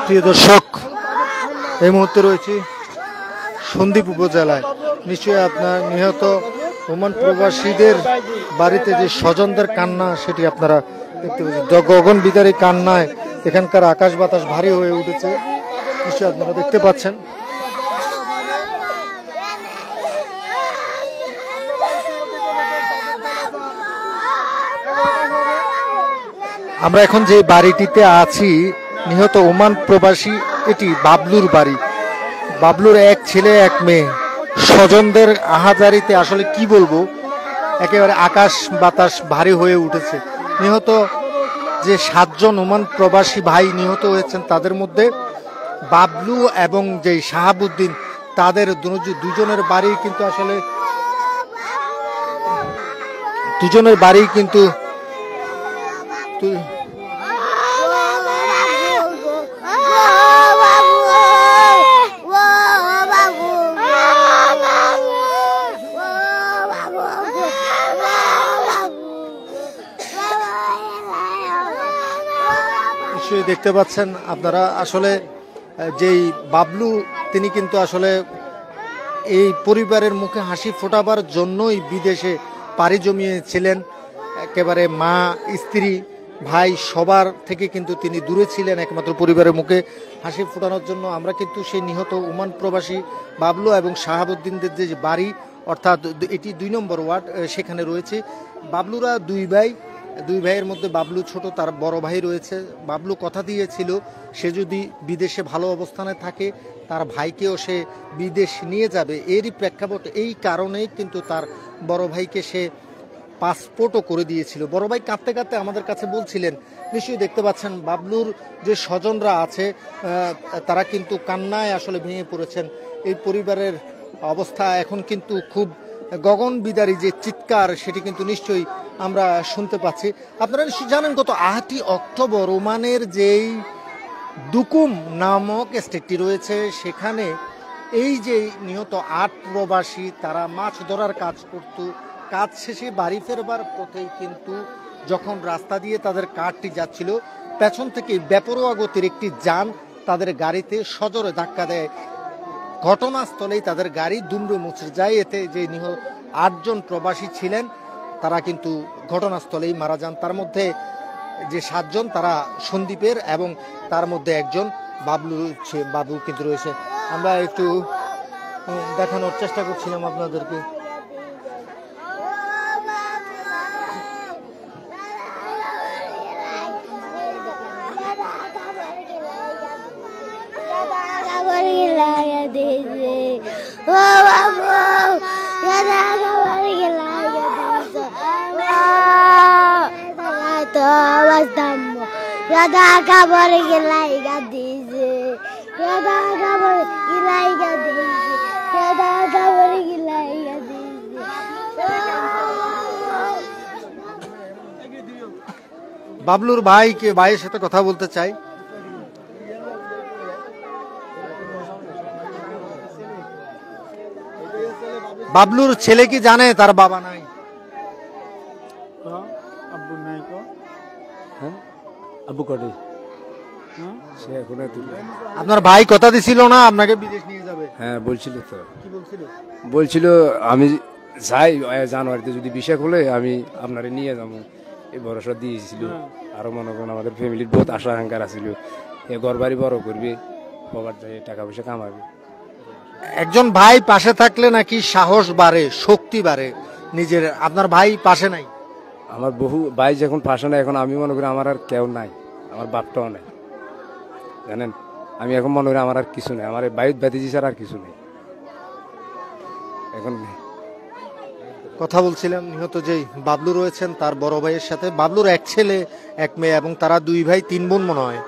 প্রিয় দর্শক, এই মুহূর্তে রয়েছে সন্দ্বীপ উপজেলায়। নিশ্চয়ই আপনার নিহত ওমান প্রবাসীদের বাড়িতে যে স্বজনদের কান্না সেটি আপনারা দেখতে পাচ্ছেন। গগন বিদারী কান্নায় এখানকার আকাশ বাতাস ভারী হয়ে উঠেছে, নিশ্চয়ই আপনারা দেখতে পাচ্ছেন। আমরা এখন যে বাড়িটিতে আছি, নিহত ওমান প্রবাসী, এটি বাবলুর বাড়ি। বাবলুর এক ছেলে এক মেয়ে। স্বজনদের আহাজারিতে আসলে কি বলবো, একেবারে আকাশ বাতাস ভারী হয়ে উঠেছে। নিহত যে 7 জন ওমান প্রবাসী ভাই নিহত হয়েছেন, তাদের মধ্যে বাবলু এবং যে শাহাবুদ্দিন, তাদের দুজনের বাড়ি কিন্তু আসলে দুজনের বাড়ি কিন্তু দেখতে পাচ্ছেন আপনারা। আসলে যেই বাবলু, তিনি কিন্তু আসলে এই পরিবারের মুখে হাসি ফোটাবার জন্যই বিদেশে পাড়ি জমিয়েছিলেন। একেবারে মা, স্ত্রী, ভাই সবার থেকে কিন্তু তিনি দূরে ছিলেন, একমাত্র পরিবারের মুখে হাসি ফোটানোর জন্য। আমরা কিন্তু সেই নিহত ওমান প্রবাসী বাবলু এবং শাহাবুদ্দিনদের যে বাড়ি, অর্থাৎ এটি 2 নম্বর ওয়ার্ড, সেখানে রয়েছে। বাবলুরা 2 ভাই, 2 ভাইয়ের মধ্যে বাবলু ছোট, তার বড় ভাই রয়েছে। বাবলু কথা দিয়েছিল সে যদি বিদেশে ভালো অবস্থানে থাকে, তার ভাইকেও সে বিদেশ নিয়ে যাবে। এরই প্রেক্ষাপট, এই কারণেই কিন্তু তার বড় ভাইকে সে পাসপোর্টও করে দিয়েছিল। বড় ভাই কাঁদতে কাঁদতে আমাদের কাছে বলছিলেন। নিশ্চয়ই দেখতে পাচ্ছেন বাবলুর যে স্বজনরা আছে, তারা কিন্তু কান্নায় আসলে ভেঙে পড়েছেন। এই পরিবারের অবস্থা এখন কিন্তু খুব গগন বিদারী যে চিৎকার, সেটি কিন্তু নিশ্চয়ই আমরা শুনতে পাচ্ছি। আপনারা নিশ্চয়ই জানেন, গত 8ই অক্টোবর ওমানের যেই দুকুম নামক স্টেটটি রয়েছে, সেখানে এই যে নিহত 8 প্রবাসী, তারা মাছ ধরার কাজ করত। কাজ শেষে বাড়ি ফেরবার পথেই কিন্তু যখন রাস্তা দিয়ে তাদের কারটি যাচ্ছিল, পেছন থেকে বেপরোয়া গতির একটি যান তাদের গাড়িতে সজোরে ধাক্কা দেয়। ঘটনাস্থলেই তাদের গাড়ি দুমড়ে মুচড়ে যায়। এতে যে নিহত 8 জন প্রবাসী ছিলেন, তারা কিন্তু ঘটনাস্থলেই মারা যান। তার মধ্যে যে 7 জন, তারা সন্দ্বীপের, এবং তার মধ্যে একজন বাবু কিন্তু রয়েছে। আমরা একটু দেখানোর চেষ্টা করছিলাম আপনাদেরকে। বাবলুর ভাইয়ের সাথে কথা বলতে চাই। বাবলুর ছেলে কি জানে তার বাবা নাই? আপনার ভাই কথা দিছিল না আপনাকে বিদেশ নিয়ে যাবে? হ্যাঁ বলছিল তো। কি বলছিল? বলছিল আমি যাই জানুয়ারিতে যদি ভিসা খুলে আমি আপনারে নিয়ে যাবো, এই ভরসা দিয়েছিল। আরো মনে করেন আমাদের ফ্যামিলির বহুত আশা আকাঙ্ক্ষা ছিল, এ ঘর বাড়ি বড় করবে, বাবার যাই টাকা পয়সা কামাবে। একজন ভাই পাশে থাকলে নাকি সাহস বাড়ে, শক্তি বাড়ে নিজের। আপনার ভাই পাশে নাই? আমার বহু ভাই যখন পাশে নাই, এখন আমি মনে করি আমার আর কেউ নাই, আমার বাপটাও নাই, জানেন। আমি এখন মনে করি আমার আর কিছু নেই, আমার বাইর বাতিজি ছাড়া আর কিছু নেই এখন। কথা বলছিলাম নিহত যে বাবলু রয়েছেন তার বড় ভাইয়ের সাথে। বাবলুর 1 ছেলে 1 মেয়ে, এবং তারা 2 ভাই 3 বোন, মনে হয়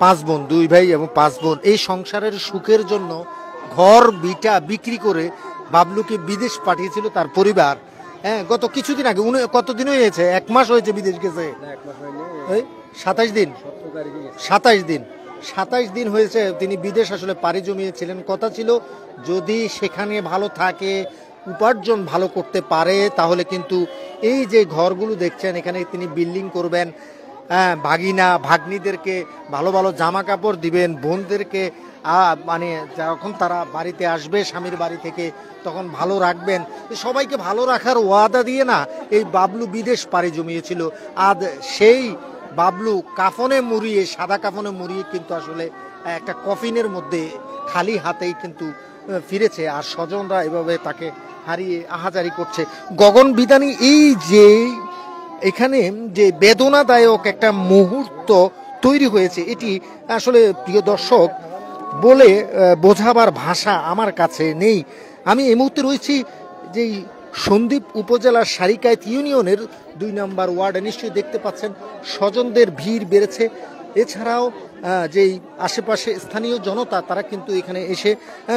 5 বোন, 2 ভাই এবং 5 বোন। এই সংসারের সুখের জন্য ঘর বিটা বিক্রি করে বাবলুকে বিদেশ পাঠিয়েছিল তার পরিবার। হ্যাঁ, গত কিছুদিন আগে, কতদিন হয়েছে? 1 মাস হয়েছে বিদেশ গেছে। 27 দিন। 27 দিন হয়েছে তিনি বিদেশ আসলে পাড়ি জমিয়েছিলেন। কথা ছিল যদি সেখানে ভালো থাকে, উপার্জন ভালো করতে পারে, তাহলে কিন্তু এই যে ঘরগুলো দেখছেন এখানে তিনি বিল্ডিং করবেন, হ্যাঁ, ভাগিনা ভাগ্নিদেরকে ভালো ভালো জামা কাপড় দিবেন, বোনদেরকে মানে যখন তারা বাড়িতে আসবে স্বামীর বাড়ি থেকে তখন ভালো রাখবেন। সবাইকে ভালো রাখার ওয়াদা দিয়ে না এই বাবলু বিদেশ পাড়ি জমিয়েছিল। আজ সেই বাবলু কাফনে মুড়িয়ে, সাদা কাফনে মুড়িয়ে কিন্তু আসলে একটা কফিনের মধ্যে খালি হাতেই কিন্তু ফিরেছে। আর স্বজনরা এভাবে তাকে হারিয়ে আহাজারি করছে। গগন বিদানী এই যে এখানে যে বেদনাদায়ক একটা মুহূর্ত তৈরি হয়েছে, এটি আসলে প্রিয় দর্শক বলে বোঝাবার ভাষা আমার কাছে নেই। আমি এই মুহূর্তে রয়েছি যেই সন্দ্বীপ উপজেলার সারিকায়েত ইউনিয়নের 2 নম্বর ওয়ার্ডে। নিশ্চয়ই দেখতে পাচ্ছেন স্বজনদের ভিড় বেড়েছে। এছাড়াও যেই আশেপাশে স্থানীয় জনতা তারা কিন্তু এখানে এসে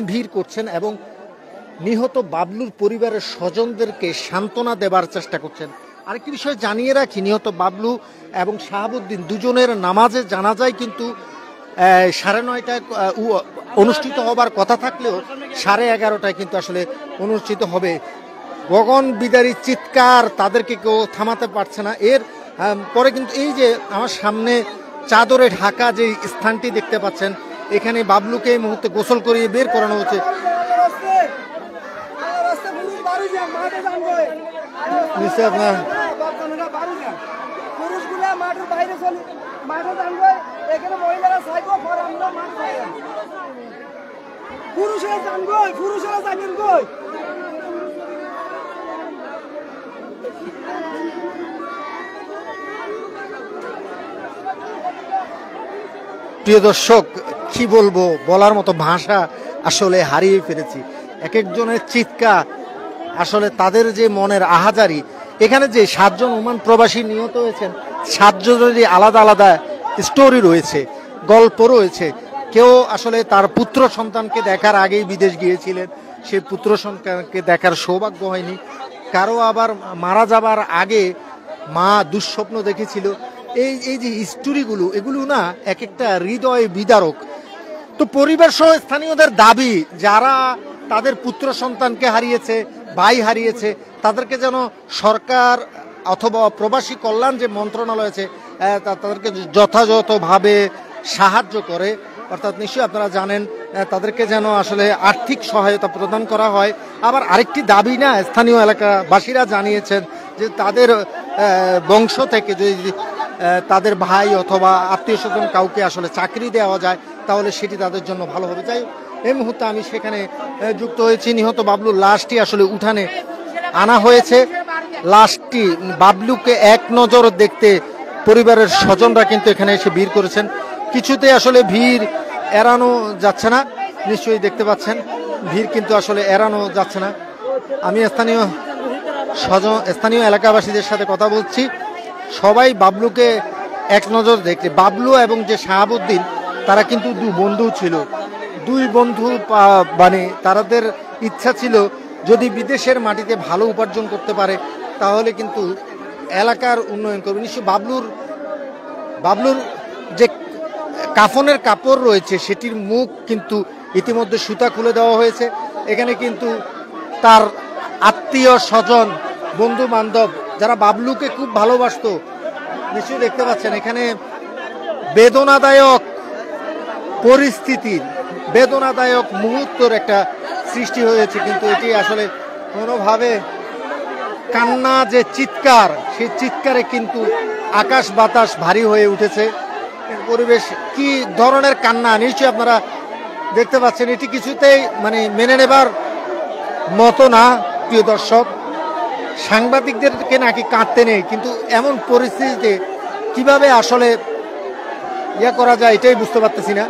ভিড় করছেন এবং নিহত বাবলুর পরিবারের স্বজনদেরকে সান্ত্বনা দেবার চেষ্টা করছেন। আরেকটি বিষয় জানিয়ে রাখি, নিহত বাবলু এবং শাহাবুদ্দিন দুজনের নামাজে জানাজায় কিন্তু 9:30টায় অনুষ্ঠিত হবার কথা থাকলেও 11:30টায় কিন্তু আসলে অনুষ্ঠিত হবে। গগন বিদারী চিৎকার, তাদেরকে কেউ থামাতে পারছে না। এর পরে কিন্তু এই যে আমার সামনে চাদরে ঢাকা যে স্থানটি দেখতে পাচ্ছেন, এখানে বাবলুকে এই মুহূর্তে গোসল করিয়ে বের করানো হচ্ছে। আপনার পুরুষগুলা মাঠের বাইরে চলে, মাঠে জানবে এখানে মহিলারা চাইবো, পুরুষেরা জানবো, পুরুষেরা জানেন কই। প্রিয় দর্শক, কি বলবো, বলার মতো ভাষা আসলে হারিয়ে ফেলেছি। এক একজনের চিৎকার, আসলে তাদের যে মনের আহাজারি। এখানে যে 7 জন ওমান প্রবাসী নিহত হয়েছেন, 7 জনেরই আলাদা আলাদা স্টোরি রয়েছে, গল্প রয়েছে। কেউ আসলে তার পুত্র সন্তানকে দেখার আগেই বিদেশ গিয়েছিলেন, সেই পুত্র সন্তানকে দেখার সৌভাগ্য হয়নি। কারো আবার মারা যাবার আগে মা দুঃস্বপ্ন দেখেছিল। এই যে স্টোরিগুলো, এগুলো না এক একটা হৃদয় বিদারক। তো পরিবার সহ স্থানীয়দের দাবি, যারা তাদের পুত্র সন্তানকে হারিয়েছে, ভাই হারিয়েছে, তাদেরকে যেন সরকার অথবা প্রবাসী কল্যাণ যে মন্ত্রণালয় আছে তাদেরকে যথাযথভাবে সাহায্য করে। অর্থাৎ নিশ্চয়ই আপনারা জানেন তাদেরকে যেন আসলে আর্থিক সহায়তা প্রদান করা হয়। আবার আরেকটি দাবি না স্থানীয় এলাকাবাসীরা জানিয়েছেন যে তাদের বংশ থেকে যদি তাদের ভাই অথবা আত্মীয় স্বজন কাউকে আসলে চাকরি দেওয়া যায় তাহলে সেটি তাদের জন্য ভালো হবে। যাই এই মুহূর্তে আমি সেখানে যুক্ত হয়েছি। নিহত বাবলুর লাশটি আসলে উঠানে আনা হয়েছে। লাশটি বাবলুকে এক নজর দেখতে পরিবারের স্বজনরা কিন্তু এখানে এসে ভিড় করেছেন। কিছুতে আসলে ভিড় এড়ানো যাচ্ছে না। নিশ্চয়ই দেখতে পাচ্ছেন ভিড় কিন্তু আসলে এড়ানো যাচ্ছে না। আমি স্থানীয় এলাকাবাসীদের সাথে কথা বলছি, সবাই বাবলুকে এক নজর দেখছে। বাবলু এবং যে শাহাবুদ্দিন তারা কিন্তু 2 বন্ধু ছিল। 2 বন্ধু মানে তাদের ইচ্ছা ছিল যদি বিদেশের মাটিতে ভালো উপার্জন করতে পারে তাহলে কিন্তু এলাকার উন্নয়ন করবে। নিশ্চয় বাবলুর যে কাফনের কাপড় রয়েছে সেটির মুখ কিন্তু ইতিমধ্যে সুতা খুলে দেওয়া হয়েছে। এখানে কিন্তু তার আত্মীয় স্বজন, বন্ধু বান্ধব যারা বাবলুকে খুব ভালোবাসতো, নিশ্চয়ই দেখতে পাচ্ছেন এখানে বেদনাদায়ক পরিস্থিতির, বেদনাদায়ক মুহূর্তের একটা সৃষ্টি হয়েছে। কিন্তু এটি আসলে কোনোভাবে কান্না যে চিৎকার, সেই চিৎকারে কিন্তু আকাশ বাতাস ভারী হয়ে উঠেছে। পরিবেশ কি ধরনের কান্না নিশ্চয়ই আপনারা দেখতে পাচ্ছেন। এটি কিছুতেই মানে মেনে নেবার মতো না। প্রিয় দর্শক, সাংবাদিকদেরকে নাকি কাঁদতে নেই, কিন্তু এমন পরিস্থিতিতে কিভাবে আসলে করা যায় এটাই বুঝতে পারতেছি না।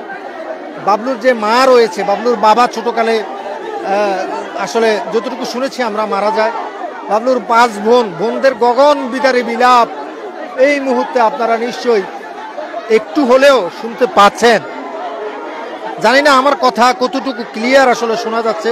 বাবলুর যে মা রয়েছে, বাবলুর বাবা ছোটকালে আসলে যতটুকু শুনেছি আমরা মারা যায়। বাবলুর 5 বোনদের গগন বিদারী বিলাপ এই মুহূর্তে আপনারা নিশ্চয়ই একটু হলেও শুনতে পাচ্ছেন। জানি না আমার কথা কতটুকু ক্লিয়ার আসলে শোনা যাচ্ছে।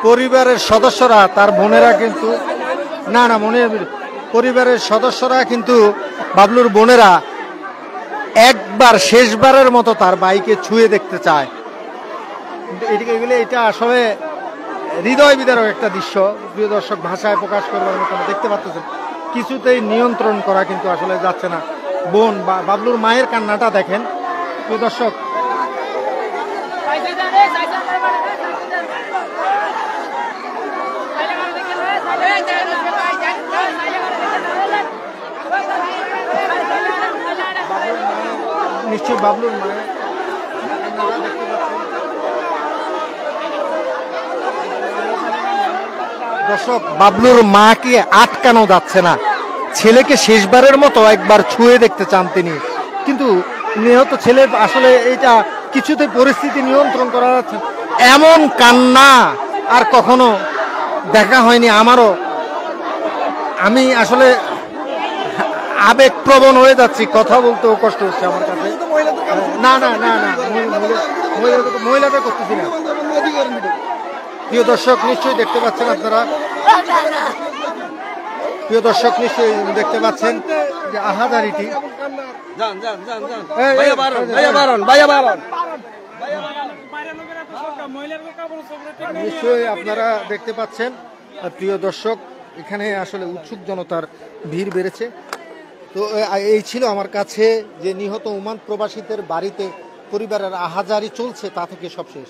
পরিবারের সদস্যরা তার বোনেরা কিন্তু না না পরিবারের সদস্যরা কিন্তু বাবলুর বোনেরা একবার শেষবারের মতো তার বাইকে ছুঁয়ে দেখতে চায়। এটা আসলে হৃদয় বিদারক একটা দৃশ্য, প্রিয় দর্শক, ভাষায় প্রকাশ করবার মতো না। দেখতে পাচ্ছেন কিছুতেই নিয়ন্ত্রণ করা কিন্তু আসলে যাচ্ছে না। বোন বা বাবলুর মায়ের কান্নাটা দেখেন প্রিয় দর্শক। নিশ্চয়ই বাবলুর মায়ের দর্শক, বাবলুর মাকে আটকানো যাচ্ছে না। ছেলেকে শেষবারের মতো একবার ছুঁয়ে দেখতে চান তিনি, কিন্তু নিহত ছেলে আসলে এটা কিছুতে পরিস্থিতি নিয়ন্ত্রণ করা যাচ্ছে। এমন কান্না আর কখনো দেখা হয়নি আমারও। আমি আসলে আবেগপ্রবণ হয়ে যাচ্ছি, কথা বলতেও কষ্ট হচ্ছে আমার কাছে। না না না না, মহিলাটা করতেছি না। প্রিয় দর্শক নিশ্চয়ই দেখতে পাচ্ছেন আপনারা, প্রিয় দর্শক নিশ্চয়ই দেখতে পাচ্ছেন যে আহাজারিটি। নিশ্চয়ই আপনারা দেখতে পাচ্ছেন প্রিয় দর্শক, এখানে আসলে উৎসুক জনতার ভিড় বেড়েছে। তো এই ছিল আমার কাছে যে নিহত ওমান প্রবাসীদের বাড়িতে পরিবারের আহাজারি চলছে তা থেকে সব শেষ।